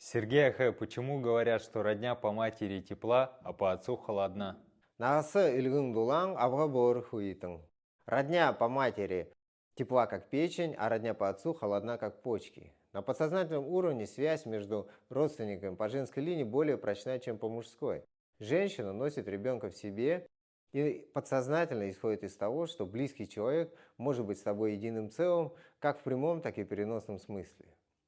Сергей Ахэ, почему говорят, что родня по матери тепла, а по отцу холодна? Нағысы үлгін дулаң, абға бор хуитың. Родня по матери тепла как печень, а родня по отцу холодна как почки. На подсознательном уровне связь между родственниками по женской линии более прочна, чем по мужской. Женщина носит ребенка в себе и подсознательно исходит из того, что близкий человек может быть с тобой единым целым, как в прямом, так и в переносном смысле.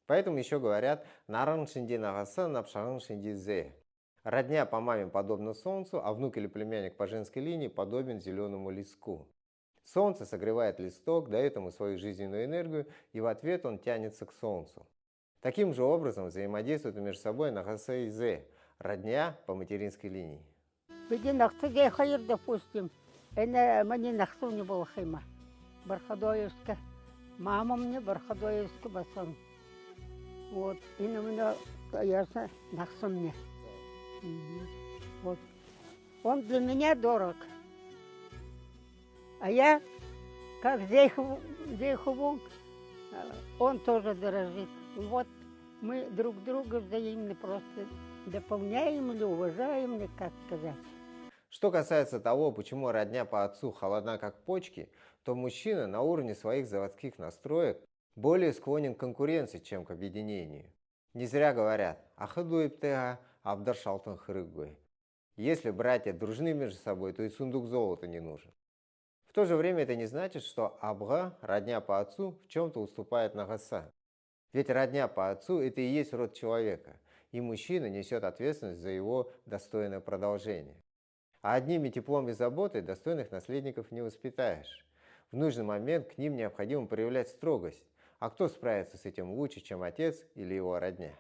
Поэтому еще говорят «нарың шинди нағасы, напшағың шинди зе». Родня по маме подобна солнцу, а внук или племянник по женской линии подобен зеленому листку. Солнце согревает листок, дает ему свою жизненную энергию, и в ответ он тянется к солнцу. Таким же образом взаимодействуют между собой Нагаса и Зе, родня по материнской линии. Биди нахты гей хайыр, допустим. Эне мани нахты не было хайма. Бархадоевска. Мама мне Бархадоевска басан. Вот. И на меня ясно нахты мне. Вот. Он для меня дорог. А я, как Зейхову, он тоже дорожит. Вот мы друг друга взаимно просто дополняем или уважаем, или как сказать. Что касается того, почему родня по отцу холодна как почки, то мужчина на уровне своих заводских настроек более склонен к конкуренции, чем к объединению. Не зря говорят «Ахадуиптега, Абдаршалтан хрыгой». Если братья дружны между собой, то и сундук золота не нужен. В то же время это не значит, что Абга, родня по отцу, в чем-то уступает Нагаса. Ведь родня по отцу – это и есть род человека, и мужчина несет ответственность за его достойное продолжение. А одними теплом и заботой достойных наследников не воспитаешь. В нужный момент к ним необходимо проявлять строгость. А кто справится с этим лучше, чем отец или его родня?